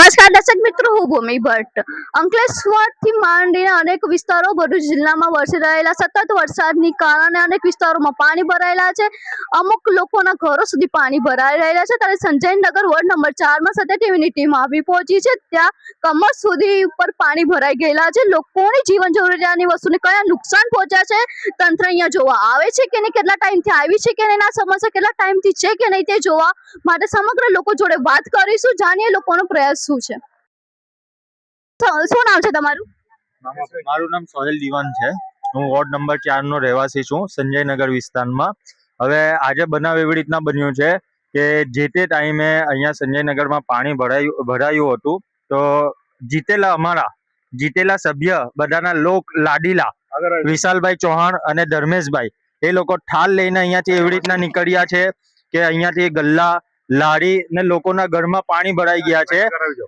નમસ્કાર દર્શક મિત્રો, હું ભૂમિ ભટ્ટ. અંકલેશ્વરથી માંડીને અનેક વિસ્તારો ભરૂચ જિલ્લામાં વરસી રહેલા સતત વરસાદની કારણે અનેક વિસ્તારોમાં પાણી ભરાયેલા છે. અમુક લોકોના ઘરો સુધી પાણી ભરાઈ રહેલા છે. ત્યારે સંજયનગર વોર્ડ નંબર 4માં સત્ય ટીવીની ટીમ આવી પહોંચી છે. ત્યાં કમર સુધી ઉપર પાણી ભરાઈ ગયેલા છે. લોકોની જીવન જરૂરિયાતની વસ્તુને કયા નુકસાન પહોંચ્યા છે, તંત્ર અહીંયા જોવા આવે છે કે નહીં, કેટલા ટાઈમથી આવી છે કે નહીં, આ સમસ્યા કેટલા ટાઈમથી છે કે નહીં, તે જોવા માટે સમગ્ર લોકો જોડે વાત કરીશું. જાણીએ લોકોનો પ્રયાસ શું છે. શું નામ છે તમારું? મારું નામ સોહેલ દીવાન છે. હું વોર્ડ નંબર 4 નો રહેવાસી છું, સંજયનગર વિસ્તારમાં. હવે આજે બનાવ એવી રીતના બન્યું છે કે જે તે ટાઈમે અહીંયા સંજયનગરમાં પાણી ભરાયું હતું. તો જીતેલા સભ્ય બધાના લોક લાડીલા વિશાલભાઈ ચૌહાણ અને ધર્મેશભાઈ, એ લોકો ઠાલ લઈને અહીંયાથી એવી રીતના નીકળ્યા છે કે અહીંયાથી ગલ્લા લારી ને લોકોના ઘરમાં પાણી ભરાઈ ગયા છે.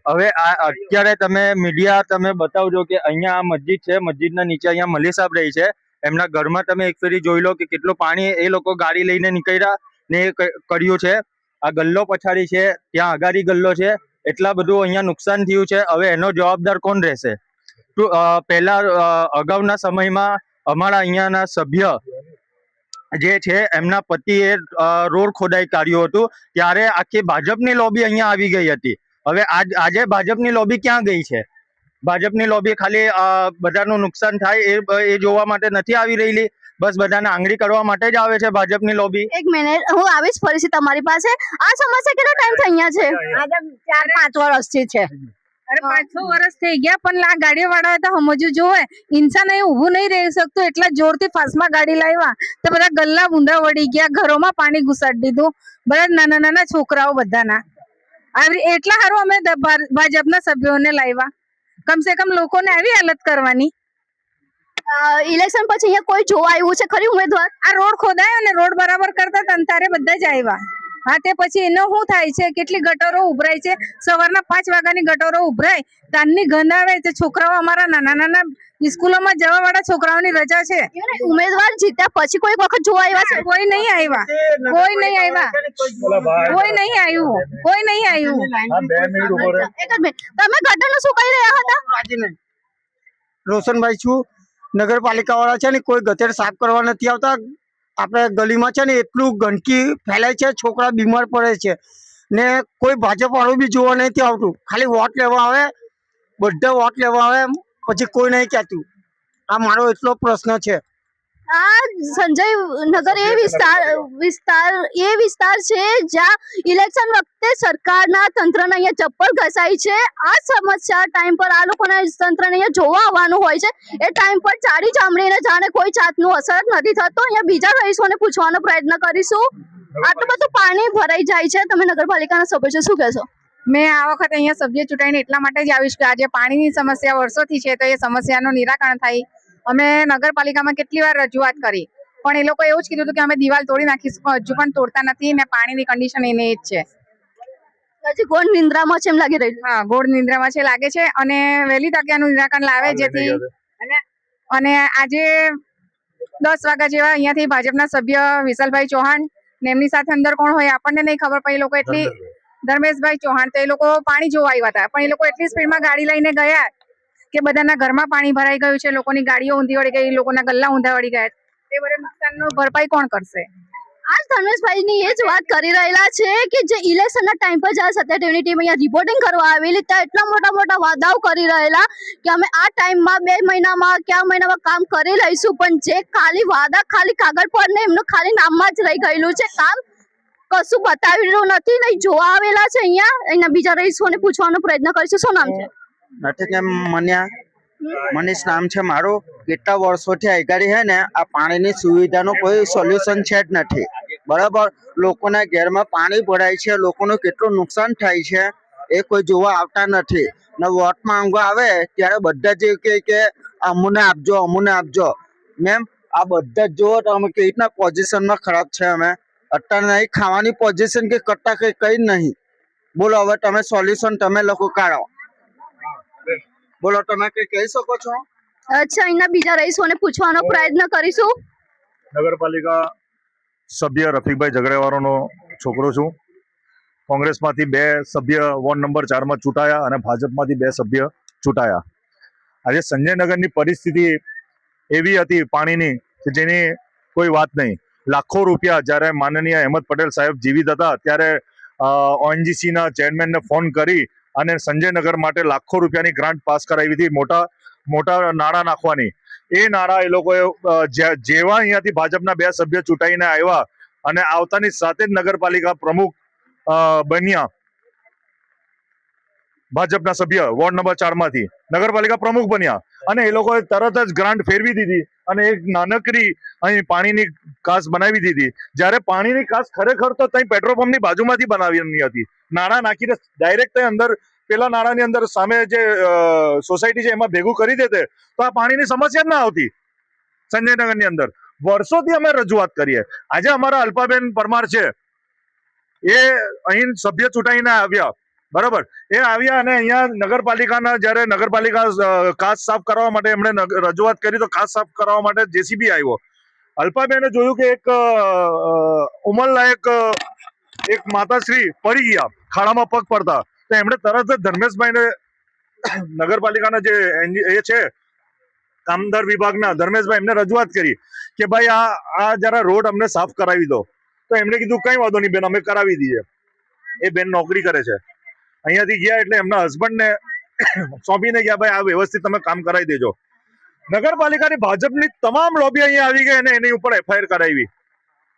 હવે અત્યારે તમે મીડિયા તમે બતાવજો કે અહીંયા આ મસ્જિદ છે, મસ્જિદના નીચે અહીંયા મલી સાહેબ રહી છે. એમના ઘરમાં તમે એક ફેરી જોઈ લો કે કેટલું પાણી એ લોકો ગાડી લઈને નીકળ્યા ને કર્યું છે. આ ગલ્લો પછાડી છે, ત્યાં અગારી ગલ્લો છે, એટલા બધું અહીંયા નુકસાન થયું છે. હવે એનો જવાબદાર કોણ રહેશે? અગાઉના સમયમાં અમારા અહીંયાના સભ્ય જે છે એમના પતિએ રોડ ખોદાઈ કાઢ્યું હતું, ત્યારે આખી ભાજપની લોબી અહીંયા આવી ગઈ હતી. હવે આજે ભાજપની લોબી ક્યાં ગઈ છે? ભાજપની લોબી ખાલી બધાનું નુકસાન થાય એ જોવા માટે નથી આવી રહેલી, બસ બધાને આંગળી કરવા માટે જ આવે છે ભાજપની લોબી. એક મિનિટ, હું આવીશ ફરીથી તમારી પાસે. આ સમસ્યા કેટલો ટાઈમ થઈ અહીંયા છે? આજે 4-5 વર્ષથી છે. અરે 5-6 વર્ષ થઈ ગયા, પણ આ ગાડીઓ વાળા તો સમજવું જોવે. ઇન્સાન અહીં ઊભું નહીં રહી શકતું, એટલા જોરથી ફાસ્ટમાં ગાડી લાવ્યા તો બધા ગલ્લા બુંદા વળી ગયા, ઘરોમાં પાણી ઘુસાડી દીધું, બધા નાના નાના છોકરાઓ બધાના. એટલા સારું અમે ભાજપના સભ્યોને લાવ્યા, કમસે કમ લોકોને આવી હાલત કરવાની. ઇલેક્શન પછી અહીંયા કોઈ જોવા આવ્યું છે ખરી ઉમેદવાર? આ રોડ ખોદાયો ને રોડ બરાબર કરતા તંતારે બધા જ આવ્યા. હા, તે પછી એનો શું થાય છે? કેટલી ગટરો ઉભરાય છે, સવારના 5 વાગ્યાની ગટરો ઉભરાય, તાનની ગંધ આવે છે. છોકરાઓ અમારા નાના નાના સ્કૂલોમાં જવા વાળા છોકરાઓની રજા છે. ઉમેદવાર જીત્યા પછી કોઈ વખત જોવા આવ્યા છે? કોઈ નહીં આવ્યા, કોઈ નહીં આવ્યા, કોઈ નહીં આવ્યું, કોઈ નહીં આવ્યું. એક જ મિનિટ, તમે ગટરનું શું કહી રહ્યા હતા? રોશનભાઈ છું, નગરપાલિકા વાળા છે ને કોઈ ગટર સાફ કરવા નથી આવતા. આપણે ગલીમાં છે ને એટલું ગંદકી ફેલાય છે, છોકરા બીમાર પડે છે ને કોઈ ભાજપ વાળું બી જોવા નથી આવતું. ખાલી વોટ લેવા આવે, બધા વોટ લેવા આવે, પછી કોઈ નહીં કહેતું. આ મારો એટલો પ્રશ્ન છે. આ સંજયનગર એ વિસ્તાર છે જ્યાં ઇલેક્શન વખતે સરકારના તંત્રના અહીંયા ચપ્પલ ઘસાય છે. આ સમસ્યા ટાઈમ પર આ લોકોના તંત્રને અહીંયા જોવા આવવાનું હોય છે, એ ટાઈમ પર ચાડી ચામડીને જાણે કોઈ જાતનું અસર નથી થતો. અહીંયા બીજા રહીશોને પૂછવાનો પ્રયત્ન કરીશું. આટલું બધું પાણી ભરાઈ જાય છે, તમે નગરપાલિકાના સભ્ય છો, શું કહેશો? મેં આ વખતે અહીંયા સભ્ય ચૂંટાઈને એટલા માટે જ આવીશ કે આજે પાણીની સમસ્યા વર્ષોથી છે, તો એ સમસ્યાનું નિરાકરણ થાય. અમે નગરપાલિકામાં કેટલી વાર રજૂઆત કરી, પણ એ લોકો એવું જ કીધું હતું કે અમે દિવાલ તોડી નાખીશું, હજુ પણ તોડતા નથી ને પાણીની કન્ડિશન એને જ છે. હજી ગોળ નિંદ્રામાં છે એમ લાગી રહ્યું? હા, ગોળ નિંદ્રામાં છે લાગે છે, અને વહેલી તકે આનું નિરાકરણ લાવે, જેથી અને આજે 10 વાગ્યા જેવા અહીંયાથી ભાજપના સભ્ય વિશાલભાઈ ચૌહાણ ને એમની સાથે અંદર કોણ હોય આપણને નહીં ખબર, પણ એ લોકો એટલી ધર્મેશભાઈ ચૌહાણ, તો એ લોકો પાણી જોવા આવ્યા હતા, પણ એ લોકો એટલી સ્પીડમાં ગાડી લઈને ગયા કે બધાના ઘરમાં પાણી ભરાઈ ગયું છે, લોકોની ગાડીઓ ઊંધી વળી ગઈ, લોકોના ગલ્લા ઊંધા વળી ગયા. તે બધા નુકસાનનું ભરપાઈ કોણ કરશે? આજ ધર્મેશભાઈની એ જ વાત કરી રહેલા છે કે જે ઇલેક્શનના ટાઈમ પર જ્યારે સત્ય ટીવીની ટીમ અહીંયા રિપોર્ટિંગ કરવા આવેલી, ત્યાં એટલા મોટા વાદાઓ કરી રહેલા કે અમે આ ટાઈમમાં 2 મહિનામાં કે આ મહિનામાં કામ કરી લઈશું, પણ જે ખાલી વાદા ખાલી કાગળ પર ને એમનું ખાલી નામમાં જ રહી ગયેલું છે. કામ કશું બતાવી રહ્યું નથી, નહીં જોવા આવેલા છે. અહીંયા બીજા રહીશોને પૂછવાનો પ્રયત્ન કરીશું. શું નામ છે? નથી કેમ મનીષ નામ છે મારું. કેટલા વર્ષોથી આગળ છે ને આ પાણીની સુવિધાનું કોઈ સોલ્યુશન છે જ નથી. બરાબર, લોકોના ઘરમાં પાણી ભરાય છે, લોકોનું કેટલું નુકસાન થાય છે એ કોઈ જોવા આવતા નથી. ને વોટ માંગવા આવે ત્યારે બધા જ કે અમને આપજો, અમને આપજો. મેમ, આ બધા જ જુઓ તો અમે કેવી રીતના પોઝિશનમાં ખરાબ છે. અમે અત્યારે નહીં ખાવાની પોઝિશન કે કરતા કઈ નહીં. બોલો, હવે તમે સોલ્યુશન તમે લોકો કાઢો. બોલો, તમે કઈ કહી શકો છો? અચ્છા, અહીંના બીજા રહીશોને પૂછવાનો પ્રયત્ન કરીશું. નગરપાલિકા સભ્ય રફીકભાઈ ઝઘડેવાળાનો છોકરો છું. કોંગ્રેસમાંથી 2 સભ્ય વોર્ડ નંબર 4માં ચૂંટાયા અને ભાજપમાંથી 2 સભ્ય ચૂંટાયા. આજે સંજયનગરની પરિસ્થિતિ એવી હતી પાણીની કે જેની કોઈ વાત નહીં. લાખો રૂપિયા જ્યારે માનનીય અહેમદ પટેલ સાહેબ જીવિત હતા ત્યારે ઓએનજીસીના ચેરમેનને ફોન કરી અને સંજયનગર માટે લાખો રૂપિયાની ગ્રાન્ટ પાસ કરાવી હતી, મોટા નાણાં નાખવાની. એ નાણાં એ લોકોએ જેવા અહીંયાથી ભાજપના 2 સભ્ય ચૂંટાઈને આવ્યા અને આવતાની સાથે જ નગરપાલિકા પ્રમુખ બન્યા. ભાજપના સભ્ય વોર્ડ નંબર 4માંથી નગરપાલિકા પ્રમુખ બન્યા અને એ લોકોએ તરત જ ગ્રાન્ટ ફેરવી દીધી અને એક નાનકડી અહીં પાણીની કાસ બનાવી દીધી. જ્યારે પાણીની કાસ ખરેખર તો ત્યાં પેટ્રોલ પંપની બાજુમાંથી બનાવવાની હતી. નાણાં નાખીને ડાયરેક્ટ અંદર પેલા નાણાંની અંદર સામે જે સોસાયટી છે એમાં ભેગું કરી દેતે તો આ પાણીની સમસ્યા જ ના આવતી. સંજયનગરની અંદર વર્ષોથી અમે રજૂઆત કરીએ. આજે અમારા અલ્પાબેન પરમાર છે એ અહીં સભ્ય ચૂંટાઈને આવ્યા, બરાબર. એ આવ્યા અને અહીંયા નગરપાલિકાના જ્યારે નગરપાલિકા કાચ સાફ કરવા માટે એમણે રજૂઆત કરી તો કાચ સાફ કરવા માટે જેસીબી આવ્યો. અલ્પાબેને જોયું કે એક ઉંમરલાયક એક માતાશ્રી પડી ગયા ખાડામાં પગ પડતા, તો એમણે તરત જ ધર્મેશભાઈને નગરપાલિકાના જે એ છે કામદાર વિભાગના ધર્મેશભાઈ એમને રજૂઆત કરી કે ભાઈ આ જરા રોડ અમને સાફ કરાવી દો. તો એમણે કીધું કઈ વાંધો નહીં બેન, અમે કરાવી દઈએ. એ બેન નોકરી કરે છે. અહીંયાથી ગયા એટલે એમના હસબન્ડને સોંપીને ગયા ભાઈ આ વ્યવસ્થિત તમે કામ કરાવી દેજો. નગરપાલિકાની ભાજપની તમામ લોબી અહીંયા આવી ગઈ અને એની ઉપર એફઆઈઆર કરાવી.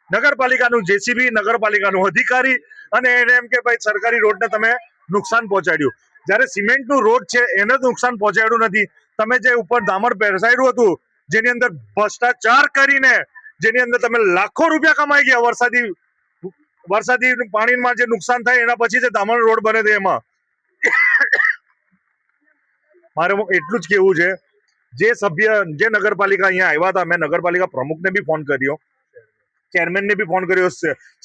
નગરપાલિકાનું જેસીબી, નગરપાલિકાનું અધિકારી અને એને એમ કે ભાઈ સરકારી રોડને તમે નુકસાન પહોંચાડ્યું. જ્યારે સિમેન્ટનું રોડ છે એને જ નુકસાન પહોંચાડ્યું નથી. તમે જે ઉપર ડામર બેસાડ્યું હતું જેની અંદર ભ્રષ્ટાચાર કરીને જેની અંદર તમે લાખો રૂપિયા કમાઈ ગયા, વરસાદી પાણીમાં જે નુકસાન થાય એના પછી જે ડામર રોડ બને છે એમાં મારે એટલું જ કેવું છે, જે સભ્ય જે નગરપાલિકા અહીંયા આવ્યા હતા, મેં નગરપાલિકા પ્રમુખને બી ફોન કર્યો, ચેરમેનને બી ફોન કર્યો,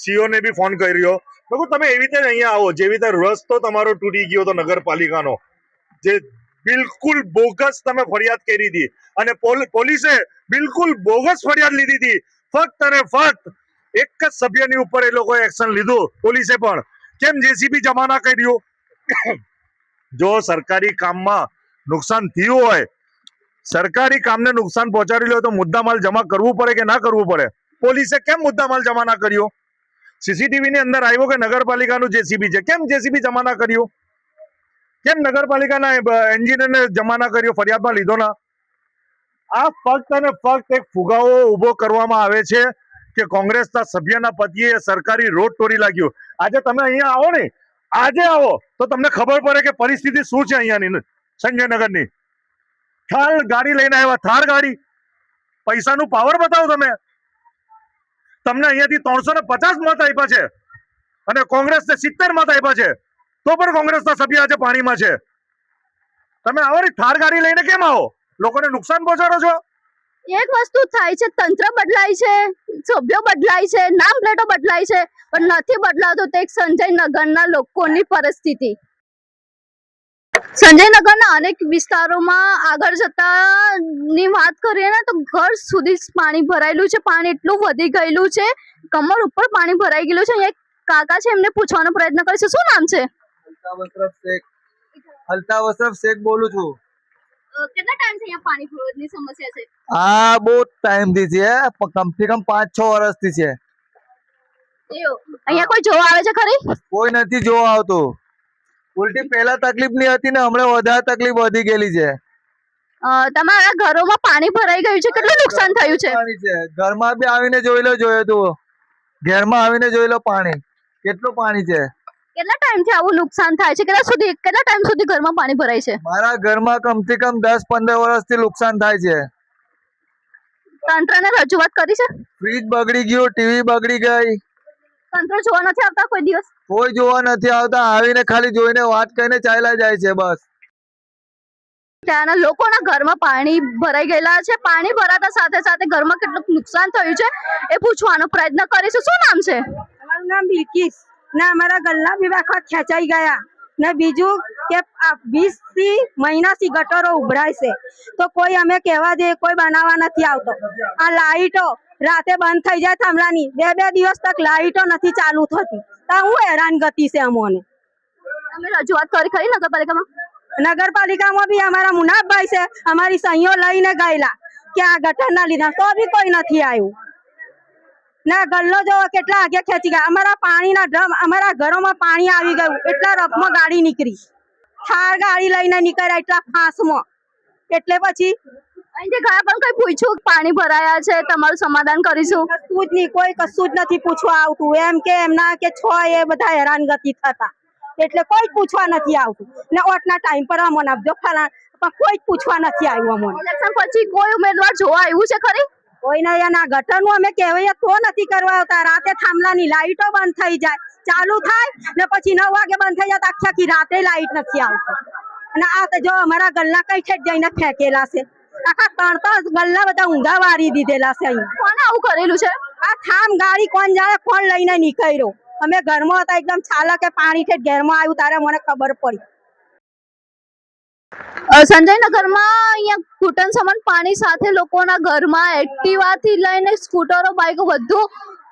સીઓને બી ફોન કર્યો. તમે એવી રીતે અહીંયા આવો જેવી રીતે રસ્તો તમારો તૂટી ગયો હતો નગરપાલિકાનો, જે બિલકુલ બોગસ તમે ફરિયાદ કરી હતી અને પોલીસે બિલકુલ બોગસ ફરિયાદ લીધી હતી. ફક્ત અને ફક્ત એક જ સભ્યની ઉપર એ લોકોએ એક્શન લીધું, પોલીસે પણ. કેમ જેસીબી જમા ના કર્યું? જો સરકારી કામમાં નુકસાન થયું હોય, સરકારી કામને નુકસાન પહોંચાડેલું હોય તો મુદ્દામાલ જમા કરવું પડે કે ના કરવું પડે? પોલીસે કેમ મુદ્દામાલ જમા ના કર્યો? સીસીટીવી ની અંદર આવ્યો કે નગરપાલિકાનું જેસીબી છે, કેમ જેસીબી જમા ના કર્યું? કેમ નગરપાલિકાના એન્જિનિયરને જમા ના કર્યો, ફરિયાદમાં લીધો ના? આ ફક્ત અને ફક્ત એક ફુગાવો ઉભો કરવામાં આવે છે કે કોંગ્રેસના સભ્યના પતિએ સરકારી રોડ તોડી લાગ્યો. આજે તમે અહીંયા આવો ને, આજે આવો તો તમને ખબર પડે કે પરિસ્થિતિ શું છે અહીંયાની સંજયનગરની. થાર ગાડી લઈને આવ્યા, થાર ગાડી, પૈસાનું પાવર બતાવો તમે. તમને અહીંયાથી 350 મત આપ્યા છે અને કોંગ્રેસને 70 મત આપ્યા છે, તો પણ કોંગ્રેસના સભ્ય આજે પાણીમાં છે. તમે આવો ને થાર ગાડી લઈને કેમ આવો? લોકોને નુકસાન પહોંચાડો છો. એક વસ્તુ થાય છે, તંત્ર બદલાય છે, સભ્યો બદલાય છે, નામ પ્લેટો બદલાય છે, પણ નથી બદલાતો તે સંજયનગરના લોકોની પરિસ્થિતિ. સંજયનગરના અનેક વિસ્તારોમાં આગળ જતાની વાત કરીએ ને તો ઘર સુધી પાણી ભરાયેલું છે. પાણી એટલું વધી ગયેલું છે, કમર ઉપર પાણી ભરાઈ ગયેલું છે. અહીંયા એક કાકા છે, એમને પૂછવાનો પ્રયત્ન કરીશું. શું નામ છે? અલ્તાફ અશરફ શેખ બોલું છું. કેટલા ટાઈમથી અહીંયા પાણી ભરવાની સમસ્યા છે? આ બહુ ટાઈમ થી છે, કમથી કમ 5-6 વર્ષથી છે. અહીંયા કોઈ જોવા આવે છે ખરી? કોઈ નથી જોવા આવતું. ઉલટી પહેલા તકલીફ ની હતી ને હમણાં વધારે તકલીફ વધી ગયેલી છે. તમારા ઘરોમાં પાણી ભરાઈ ગયું છે, કેટલું નુકસાન થયું છે? પાણી છે, ઘરમાં બી આવીને જોઈ લો, ઘરમાં આવીને જોઈ લો પાણી કેટલું પાણી છે. કેટલા ટાઈમથી આવું નુકસાન થાય છે? કેટલા ટાઈમ સુધી ઘરમાં પાણી ભરાય છે? મારા ઘરમાં કમથી કમ 10-15 વર્ષથી નુકસાન થાય છે. તંત્રને રજૂઆત કરી છે? ફ્રીજ બગડી ગયું, ટીવી બગડી ગઈ. તંત્ર જોવા નથી આવતા કોઈ દિવસ? કોઈ જોવા નથી આવતા, આવીને ખાલી જોઈને વાત કરીને ચાલ્યા જાય છે બસ. ત્યાંના લોકોના ઘરમાં પાણી ભરાઈ ગયેલા છે. પાણી ભરાતા સાથે સાથે ઘરમાં કેટલું નુકસાન થયું છે એ પૂછવાનો પ્રયત્ન કરીશું. શું નામ છે? અમારું નામ બિલકિસ. ને અમારા ગલ્લા બી આખા ખેંચાઈ ગયા ને બીજું કે 20 મહિનાથી ગટરો ઉભરાય છે તો કોઈ અમે કહેવા દે કોઈ બનાવવા નથી આવતો. આ લાઈટો રાતે બંધ થઈ જાય થાંભલાની, 2 દિવસ તક લાઈટો નથી ચાલુ થતી. તા હું હેરાનગતિ છે અમોને. તમે રજૂઆત કરી ખરી નગરપાલિકામાં? નગરપાલિકામાં બી અમારા મુનાફભાઈ છે, અમારી સહીઓ લઈને ગયેલા કે આ ગટરના લીધા, તો બી કોઈ નથી આવ્યું. ના ગલ્લો જો કેટલા આગે ખેંચી ગયા, અમારા પાણીના ડ્રમ અમારા ઘરોમાં પાણી આવી ગયું, એટલા રફમાં ગાડી નીકળી, થાર ગાડી લઈને નીકળ્યા એટલા ફાંસમાં. એટલે પછી અહીંથી ગયા પણ કઈ પૂછ્યું પાણી ભરાયા છે તમારું સમાધાન કરીશું? કશું જ નહીં, કોઈ કશું જ નથી પૂછવા આવતું. એમ કે એમના કે એ બધા હેરાનગતિ થતા, એટલે કોઈ જ પૂછવા નથી આવતું. ને ઓટના ટાઈમ પર અમને આપજો ફલા, પણ કોઈ જ પૂછવા નથી આવ્યું અમને. ઇલેક્શન પછી કોઈ ઉમેદવાર જોવા આવ્યું છે ખરી? કોઈ નહીં. એના ગટરનું અમે કહેવાય તો નથી કરવા આવતા. રાતે થાંભલાની લાઈટો બંધ થઈ જાય, ચાલુ થાય ને પછી 9 વાગે બંધ થઈ જાય તો આખી રાતે લાઈટ નથી આવતી. અને આ તો જો અમારા ગલ્લા કઈ ઠેઠ જઈને ફેંકેલા છે, આખા 3 ગલ્લા બધા ઊંધા વારી દીધેલા છે. અહીંયા કોને આવું કરેલું છે? આ થામ ગાડી કોણ જાણે કોણ લઈને નીકળ્યો. અમે ઘરમાં હતા, એકદમ છાલા કે પાણી ઠેઠ ઘરમાં આવ્યું તારે મને ખબર પડી. સંજયનગરમાં અહીંયા ઘૂંટણ સમાન પાણી સાથે લોકોના ઘરમાં એક્ટિવાથી લઈને સ્કૂટરો, બાઇકો બધું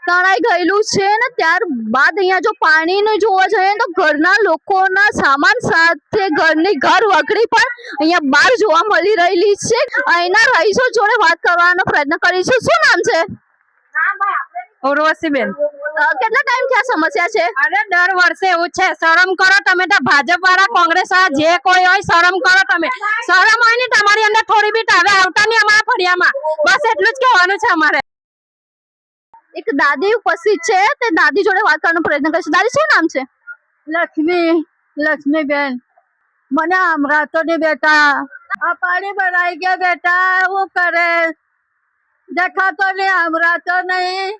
તણાઈ ગયેલું છે. ને ત્યારબાદ અહીંયા જો પાણીને જોવા જઈએ તો ઘરના લોકોના સામાન સાથે ઘરની ઘર વખરી પણ અહીંયા બહાર જોવા મળી રહેલી છે. અહીંના રહીશો જોડે વાત કરવાનો પ્રયત્ન કરીશું. શું નામ છે? ઉર્વશીબેન. કેટલા ટાઈમથી આ સમસ્યા છે? અરે દર વર્ષે એવું છે. શરમ કરો તમે તો, ભાજપ વાળા, કોંગ્રેસ વાળા, જે કોઈ હોય શરમ કરો તમે. શરમ હોય ને તમારી અંદર થોડી બી હવે આવતા નહીં અમારા ફળિયામાં. બસ એટલું જ કહેવાનું છે અમારે. એક દાદી ઉપસ્થિત છે, તે દાદી જોડે વાત કરવાનો પ્રયત્ન કરીશું. દાદી શું નામ છે? લક્ષ્મીબેન. મને હમણાં ને બેટા આ પાણી ભરાઈ ગયા બેટા, શું કરે દેખાતો નહીં, હમણાં તો નહીં.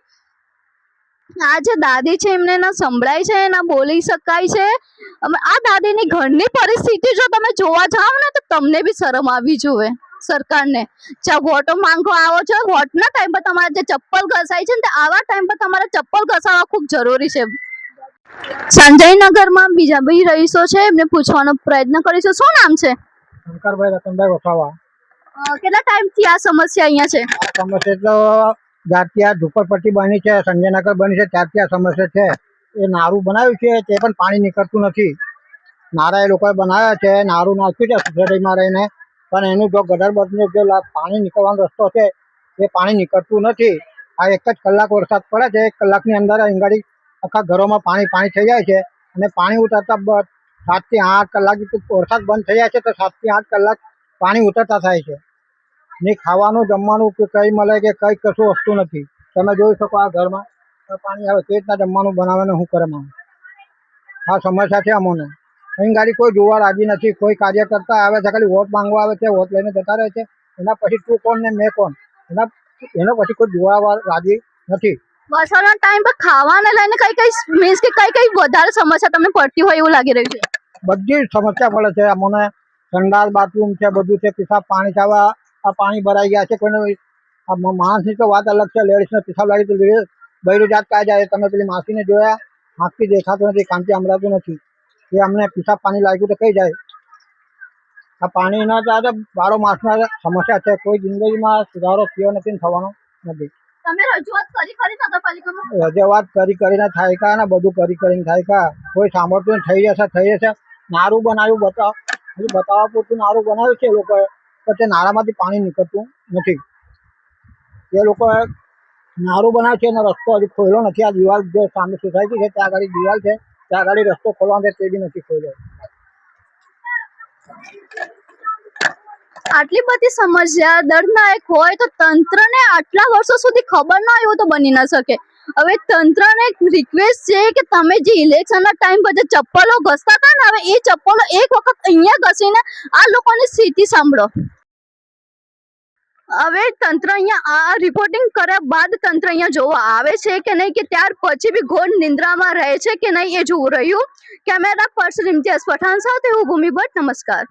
આ જે દાદી છે એમને ના સંભળાય છે, ના બોલી શકાય છે. આ દાદીની ઘરની પરિસ્થિતિ જો તમે જોવા જાવ ને તો તમને બી શરમ આવી જોવે સરકારને. વોટો માંગવા આવો છો, વોટના ટાઈમ પર તમારે જે ચપ્પલ ઘસાય છે ને આવા ટાઈમ પર તમારે ચપ્પલ ઘસાવા ખૂબ જરૂરી છે. સંજયનગરમાં બીજા બી રહીશો છે, એમને પૂછવાનો પ્રયત્ન કરીશું. શું નામ છે? શંકરભાઈ રતનભાઈ વસાવા. કેટલા ટાઈમથી આ સમસ્યા અહીંયા છે? આ સમસ્યા તો જ્યારથી આ ઝુંપડપટ્ટી બની છે, સંજયનગર બની છે, ત્યારથી આ સમસ્યા છે. એ નારું બનાવ્યું છે તે પણ પાણી નીકળતું નથી. નારા એ લોકોએ બનાવ્યા છે, નારું નાખ્યું છે સોસાયટીમાં રહીને, પણ એનું જો ગટર બદલું જો પાણી નીકળવાનો રસ્તો છે એ પાણી નીકળતું નથી. આ 1 જ કલાક વરસાદ પડે છે, 1 કલાકની અંદર અંગાડી આખા ઘરોમાં પાણી થઈ જાય છે. અને પાણી ઉતરતા 7 થી 8 કલાક વરસાદ બંધ થઈ જાય છે તો 7 થી 8 કલાક પાણી ઉતરતા થાય છે. ને ખાવાનું જમવાનું કે કંઈ મળે કે કંઈ કશું વસ્તુ નથી. તમે જોઈ શકો આ ઘરમાં પાણી આવે તે રીતના જમવાનું બનાવે ને શું કરે માણસ. આ સમસ્યા છે અમને. અહીં ગાડી કોઈ જોવા રાજી નથી, કોઈ કાર્યકર્તા આવે છે ખાલી વોટ માંગવા આવે છે, વોટ લઈને જતા રહે છે. એના પછી તું કોણ ને મેં કોણ, એના પછી કોઈ જોવા રાજી નથી. વરસાદના ટાઈમ પર ખાવાને લઈને કઈ મીન્સ કે કઈ વધારે સમસ્યા તમને પડતી હોય એવું લાગી રહ્યું છે? બધી સમસ્યા પડે છે અમને. સંડાસ બાથરૂમ છે, બધું છે, પેશાબ પાણી છે. આ પાણી ભરાઈ ગયા છે. કોઈને માણસની તો વાત અલગ છે, લેડીઝને પેશાબ લાગી તો બૈરું જાત કાંઈ જાય. તમે પેલી માસીને જોયા, આંખથી દેખાતું નથી, કાનથી સંભળાતું નથી. એ અમને પેશાબ પાણી લાગ્યું તો કઈ જાય. આ પાણીના તો 12 માસના સમસ્યા છે. કોઈ જિંદગીમાં સુધારો થયો નથી ને થવાનો નથી. તમે રજૂઆત કરી ખરી નગરપાલિકામાં? રજૂઆત કરીને થાય કા ને બધું કરીને થાય કા. કોઈ સાંભળતું થઈ જશે. નારું બનાવ્યું બતાવવા પૂરતું નારું બનાવ્યું છે એ લોકોએ, પણ તે નાળામાંથી પાણી નીકળતું નથી. એ લોકોએ નારું બનાવ્યું છે અને રસ્તો હજી ખોલ્યો નથી. આ દિવાલ જે સામે સોસાયટી છે ત્યાં આગળ દિવાલ છે, ત્યાં આગળ રસ્તો ખોલવાનો છે તે બી નથી ખોલ્યો. આટલી બધી સમસ્યા દર્દનાયક હોય તો તંત્રને આટલા વર્ષો સુધી ખબર ન આવ્યું તો બની ન શકે. હવે તંત્રને રિક્વેસ્ટ છે કે તમે જે ઇલેક્શનના ટાઈમ પર જે ચપ્પલો ઘસતા હતા ને, હવે એ ચપ્પલો એક વખત અહીંયા ઘસીને આ લોકોની સ્થિતિ સાંભળો. હવે તંત્ર અહીંયા આ રિપોર્ટિંગ કર્યા બાદ તંત્ર અહીંયા જોવા આવે છે કે નહીં, કે ત્યાર પછી બી ઘોર નિંદ્રામાં રહે છે કે નહીં એ જોવું રહ્યું. કેમેરા પર્સન ઇમ્તિયાઝ પઠાણ સાથે હું ભૂમિ ભટ્ટ. નમસ્કાર.